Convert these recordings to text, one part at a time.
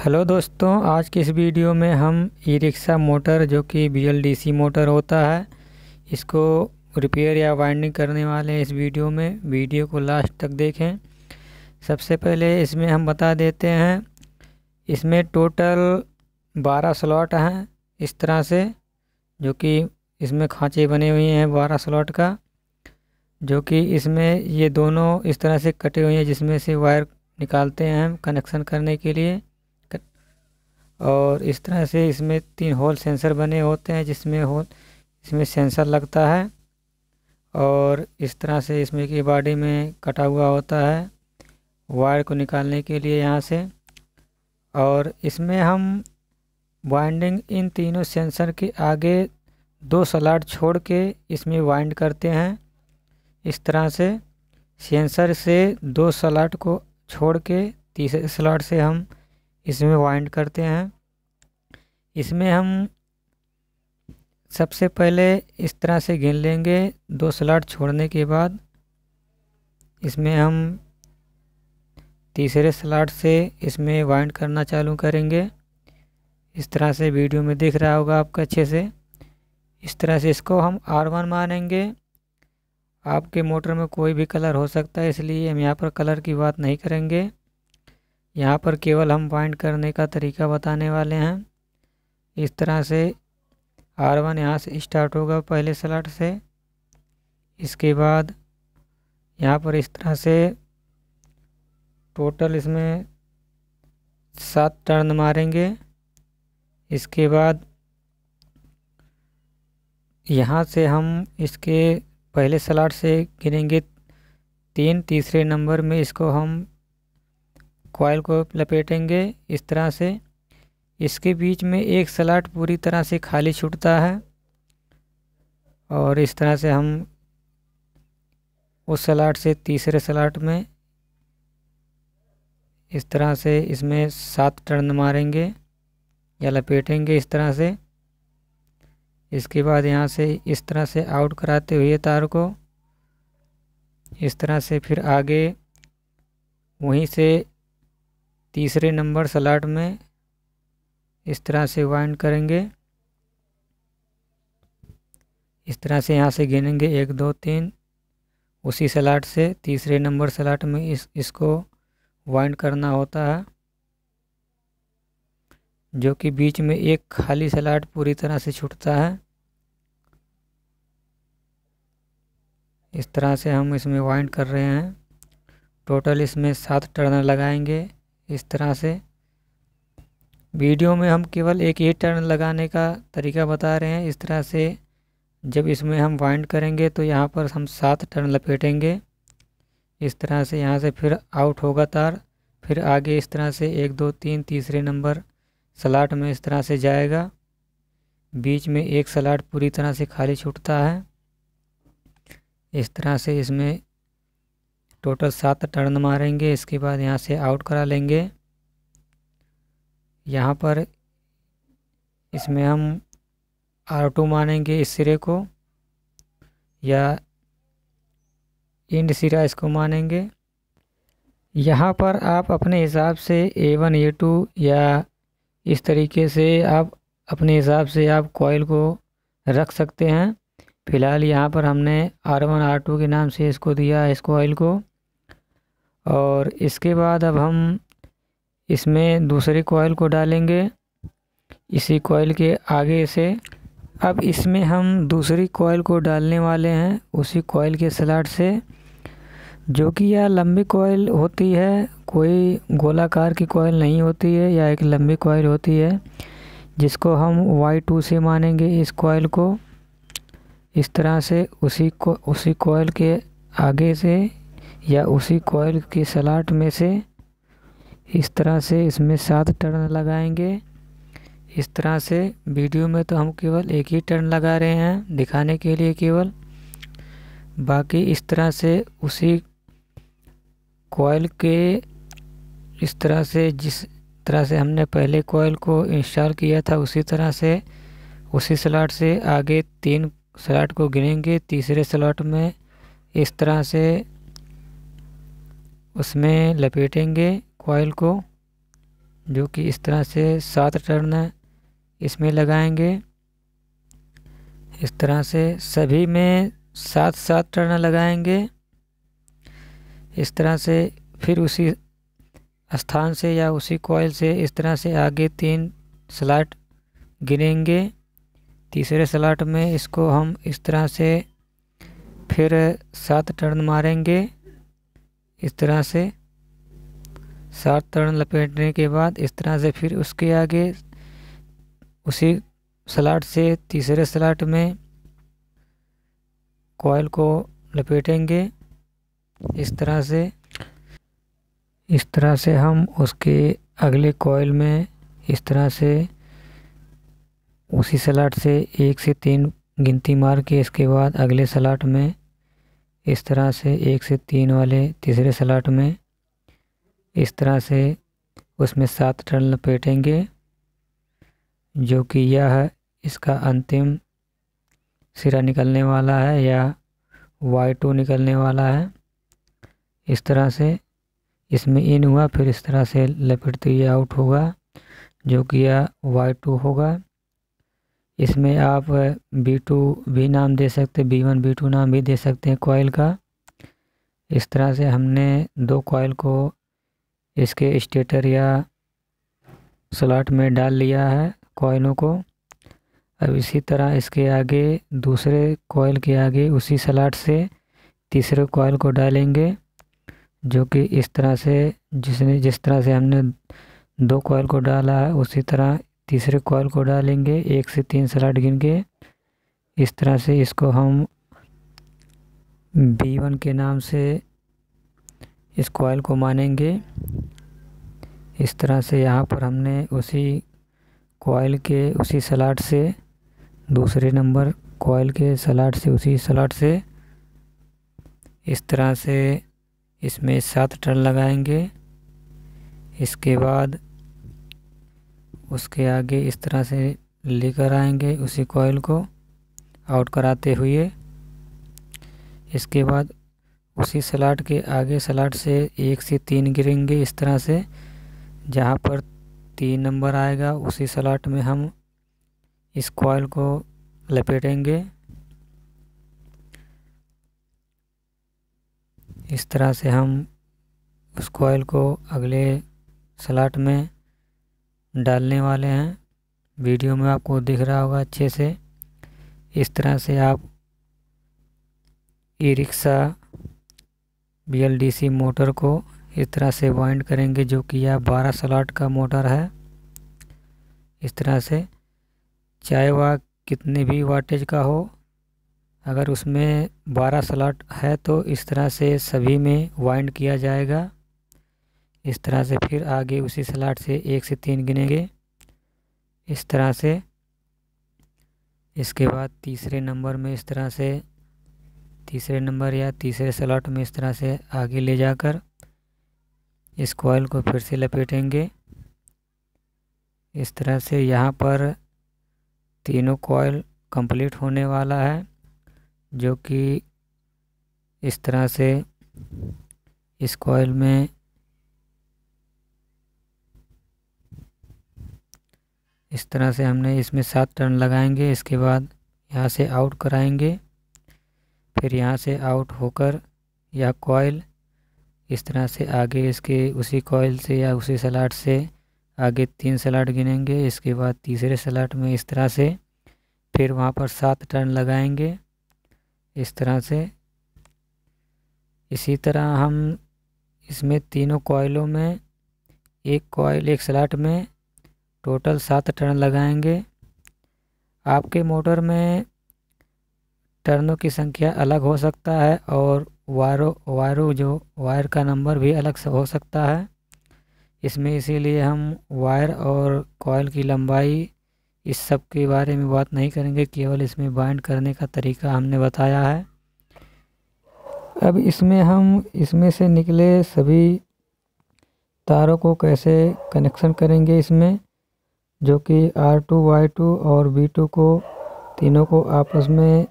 Hello दोस्तों, आज की इस वीडियो में हम ई रिक्शा मोटर जो कि BLDC मोटर होता है इसको रिपेयर या वाइंडिंग करने वाले हैं। इस वीडियो में वीडियो को लास्ट तक देखें। सबसे पहले इसमें हम बता देते हैं, इसमें टोटल 12 स्लॉट हैं इस तरह से, जो कि इसमें खांचे बने हुए हैं 12 स्लॉट का, जो कि इसमें ये दोनों इस तरह से कटे हुए हैं जिसमें से वायर निकालते हैं हम कनेक्शन करने के लिए। और इस तरह से इसमें 3 होल सेंसर बने होते हैं इसमें सेंसर लगता है। और इस तरह से इसमें की बॉडी में कटा हुआ होता है वायर को निकालने के लिए यहाँ से। और इसमें हम वाइंडिंग इन तीनों सेंसर के आगे 2 स्लॉट छोड़ के इसमें वाइंड करते हैं। इस तरह से सेंसर से 2 स्लॉट को छोड़ के तीसरे स्लॉट से हम इसमें वाइंड करते हैं। इसमें हम सबसे पहले इस तरह से गिन लेंगे। 2 स्लॉट छोड़ने के बाद इसमें हम तीसरे स्लॉट से इसमें वाइंड करना चालू करेंगे। इस तरह से वीडियो में दिख रहा होगा आपको अच्छे से। इस तरह से इसको हम R1 मानेंगे। आपके मोटर में कोई भी कलर हो सकता है, इसलिए हम यहाँ पर कलर की बात नहीं करेंगे। यहाँ पर केवल हम वाइंड करने का तरीका बताने वाले हैं। इस तरह से R1 यहाँ से स्टार्ट होगा पहले स्लॉट से। इसके बाद यहाँ पर इस तरह से टोटल इसमें 7 टर्न मारेंगे। इसके बाद यहाँ से हम इसके पहले स्लॉट से गिनेंगे 3, तीसरे नंबर में इसको हम कॉइल को लपेटेंगे इस तरह से। इसके बीच में एक स्लॉट पूरी तरह से खाली छूटता है और इस तरह से हम उस स्लॉट से तीसरे स्लॉट में इस तरह से इसमें 7 टर्न मारेंगे या लपेटेंगे इस तरह से। इसके बाद यहाँ से इस तरह से आउट कराते हुए तार को इस तरह से फिर आगे वहीं से तीसरे नंबर स्लॉट में इस तरह से वाइंड करेंगे। इस तरह से यहाँ से गिनेंगे 1 2 3, उसी स्लॉट से तीसरे नंबर स्लॉट में इसको वाइंड करना होता है, जो कि बीच में एक खाली स्लॉट पूरी तरह से छूटता है। इस तरह से हम इसमें वाइंड कर रहे हैं। टोटल इसमें 7 टर्न लगाएंगे इस तरह से। वीडियो में हम केवल एक ही टर्न लगाने का तरीका बता रहे हैं। इस तरह से जब इसमें हम वाइंड करेंगे तो यहाँ पर हम 7 टर्न लपेटेंगे इस तरह से। यहाँ से फिर आउट होगा तार, फिर आगे इस तरह से 1 2 3 तीसरे नंबर स्लॉट में इस तरह से जाएगा। बीच में एक स्लॉट पूरी तरह से खाली छूटता है। इस तरह से इसमें टोटल 7 टर्न मारेंगे। इसके बाद यहाँ से आउट करा लेंगे। यहाँ पर इसमें हम R2 मानेंगे इस सिरे को, या एंड सिरा इसको मानेंगे। यहाँ पर आप अपने हिसाब से A1 A2 या इस तरीके से आप अपने हिसाब से आप कॉइल को रख सकते हैं। फ़िलहाल यहाँ पर हमने R1 R2 के नाम से इसको दिया है इस कॉइल को। और इसके बाद अब हम इसमें दूसरी कॉइल को डालेंगे इसी कॉइल के आगे से। अब इसमें हम दूसरी कॉइल को डालने वाले हैं उसी कॉइल के स्लॉट से, जो कि यह लंबी कॉइल होती है, कोई गोलाकार की कॉइल नहीं होती है, या एक लंबी कॉइल होती है जिसको हम Y2 से मानेंगे इस कॉइल को। इस तरह से उसी कॉइल के आगे से या उसी कॉइल के स्लॉट में से इस तरह से इसमें 7 टर्न लगाएंगे इस तरह से। वीडियो में तो हम केवल एक ही टर्न लगा रहे हैं दिखाने के लिए केवल, बाकी इस तरह से उसी कॉइल के इस तरह से जिस तरह से हमने पहले कॉइल को इंस्टॉल किया था उसी तरह से उसी स्लॉट से आगे 3 स्लॉट को गिनेंगे। तीसरे स्लॉट में इस तरह से उसमें लपेटेंगे कॉइल को जो कि इस तरह से 7 टर्न इसमें लगाएंगे। इस तरह से सभी में 7-7 टर्न लगाएंगे। इस तरह से फिर उसी स्थान से या उसी कॉइल से इस तरह से आगे 3 स्लॉट गिनेंगे। तीसरे स्लॉट में इसको हम इस तरह से फिर 7 टर्न मारेंगे। इस तरह से 7 टर्न लपेटने के बाद इस तरह से फिर उसके आगे उसी स्लॉट से तीसरे स्लॉट में कॉइल को लपेटेंगे। इस तरह से हम उसके अगले कॉइल में इस तरह से उसी स्लॉट से 1 से 3 गिनती मार के इसके बाद अगले स्लॉट में इस तरह से 1 से 3 वाले तीसरे स्लॉट में इस तरह से उसमें 7 टर्न लपेटेंगे, जो कि यह इसका अंतिम सिरा निकलने वाला है या Y2 निकलने वाला है। इस तरह से इसमें इन हुआ, फिर इस तरह से लपेटते हुए आउट होगा, जो कि यह Y2 होगा। इसमें आप B2 भी नाम दे सकते, B1 B2 नाम भी दे सकते हैं कॉइल का। इस तरह से हमने 2 कॉइल को इसके स्टेटर या स्लॉट में डाल लिया है कॉइलों को। अब इसी तरह इसके आगे दूसरे कॉइल के आगे उसी स्लॉट से तीसरे कॉइल को डालेंगे, जो कि इस तरह से जिस तरह से हमने 2 कॉइल को डाला है उसी तरह तीसरे कॉइल को डालेंगे 1 से 3 स्लॉट गिन के। इस तरह से इसको हम B1 के नाम से इस कॉइल को मानेंगे। इस तरह से यहाँ पर हमने उसी कॉइल के उसी स्लॉट से दूसरे नंबर कॉइल के स्लॉट से उसी स्लॉट से इस तरह से इसमें 7 टर्न लगाएंगे। इसके बाद उसके आगे इस तरह से लेकर आएंगे उसी कॉइल को आउट कराते हुए। इसके बाद उसी स्लॉट के आगे स्लॉट से 1 से 3 गिरेंगे। इस तरह से जहाँ पर 3 नंबर आएगा उसी स्लॉट में हम इस कॉइल को लपेटेंगे। इस तरह से हम उस कॉइल को अगले स्लॉट में डालने वाले हैं। वीडियो में आपको दिख रहा होगा अच्छे से। इस तरह से आप ई-रिक्शा BLDC मोटर को इस तरह से वाइंड करेंगे, जो कि यह 12 स्लॉट का मोटर है। इस तरह से चाहे वह कितने भी वाटेज का हो, अगर उसमें 12 स्लॉट है तो इस तरह से सभी में वाइंड किया जाएगा। इस तरह से फिर आगे उसी स्लॉट से 1 से 3 गिनेंगे। इस तरह से इसके बाद तीसरे नंबर में इस तरह से तीसरे नंबर या तीसरे स्लॉट में इस तरह से आगे ले जाकर इस कॉइल को फिर से लपेटेंगे। इस तरह से यहाँ पर तीनों कॉइल कंप्लीट होने वाला है, जो कि इस तरह से इस कॉइल में इस तरह से हमने इसमें 7 टर्न लगाएंगे। इसके बाद यहाँ से आउट कराएंगे, फिर यहाँ से आउट होकर यह कॉइल इस तरह से आगे इसके उसी कॉइल से या उसी स्लॉट से आगे 3 स्लॉट गिनेंगे। इसके बाद तीसरे स्लॉट में इस तरह से फिर वहाँ पर 7 टर्न लगाएंगे। इस तरह से इसी तरह हम इसमें तीनों कॉइलों में एक स्लॉट में टोटल 7 टर्न लगाएंगे। आपके मोटर में टर्नों की संख्या अलग हो सकता है और वायर का नंबर भी अलग से हो सकता है इसमें, इसीलिए हम वायर और कॉइल की लंबाई इस सब के बारे में बात नहीं करेंगे, केवल इसमें बाइंड करने का तरीका हमने बताया है। अब इसमें से निकले सभी तारों को कैसे कनेक्शन करेंगे इसमें, जो कि R2 Y2 और B2 को तीनों को आपस में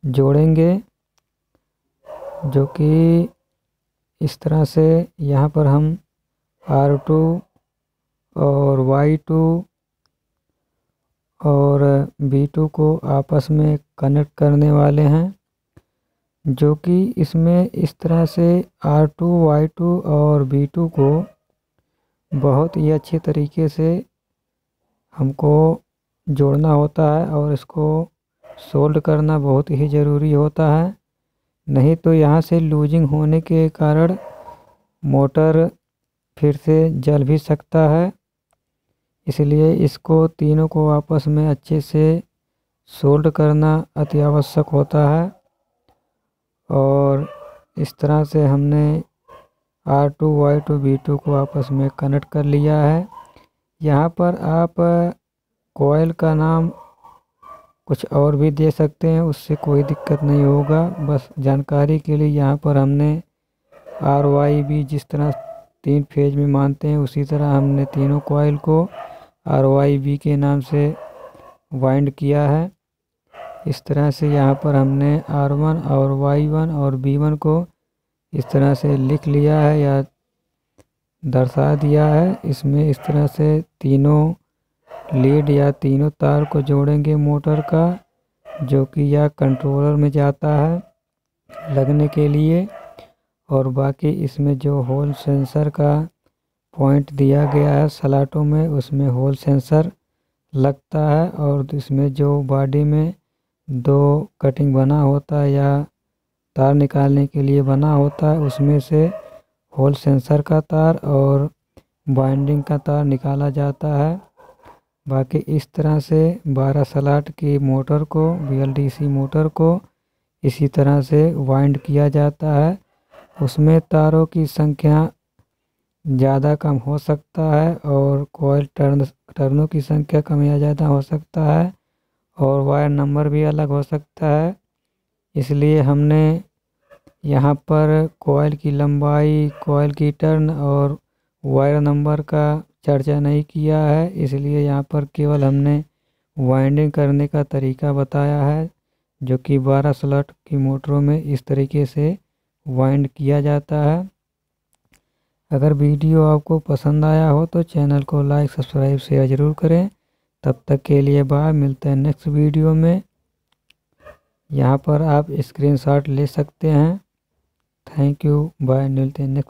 जोड़ेंगे, जो कि इस तरह से यहाँ पर हम R2 और Y2 और B2 को आपस में कनेक्ट करने वाले हैं, जो कि इसमें इस तरह से R2, Y2 और B2 को बहुत ही अच्छे तरीके से हमको जोड़ना होता है और इसको सोल्ड करना बहुत ही ज़रूरी होता है। नहीं तो यहाँ से लूजिंग होने के कारण मोटर फिर से जल भी सकता है। इसलिए इसको तीनों को आपस में अच्छे से सोल्ड करना अति आवश्यक होता है। और इस तरह से हमने R2, Y2, B2 को आपस में कनेक्ट कर लिया है। यहाँ पर आप कॉइल का नाम कुछ और भी दे सकते हैं, उससे कोई दिक्कत नहीं होगा। बस जानकारी के लिए यहाँ पर हमने RYB जिस तरह 3 फेज में मानते हैं, उसी तरह हमने तीनों कॉइल को RYB के नाम से वाइंड किया है। इस तरह से यहाँ पर हमने R1 और Y1 और B1 को इस तरह से लिख लिया है या दर्शा दिया है। इसमें इस तरह से तीनों लीड या तीनों तार को जोड़ेंगे मोटर का, जो कि यह कंट्रोलर में जाता है लगने के लिए। और बाकी इसमें जो होल सेंसर का पॉइंट दिया गया है स्लॉटों में, उसमें होल सेंसर लगता है। और इसमें जो बॉडी में 2 कटिंग बना होता है या तार निकालने के लिए बना होता है, उसमें से होल सेंसर का तार और वाइंडिंग का तार निकाला जाता है। बाकी इस तरह से 12 स्लॉट की मोटर को, VLDC मोटर को इसी तरह से वाइंड किया जाता है। उसमें तारों की संख्या ज़्यादा कम हो सकता है और कॉइल टर्नों की संख्या कम या ज़्यादा हो सकता है और वायर नंबर भी अलग हो सकता है। इसलिए हमने यहाँ पर कॉइल की लंबाई, कॉइल की टर्न और वायर नंबर का चर्चा नहीं किया है। इसलिए यहाँ पर केवल हमने वाइंडिंग करने का तरीका बताया है, जो कि 12 स्लॉट की मोटरों में इस तरीके से वाइंड किया जाता है। अगर वीडियो आपको पसंद आया हो तो चैनल को लाइक, सब्सक्राइब, शेयर ज़रूर करें। तब तक के लिए बाय, मिलते हैं नेक्स्ट वीडियो में। यहाँ पर आप स्क्रीनशॉट ले सकते हैं। थैंक यू, बाय, मिलते हैं नेक्स्ट।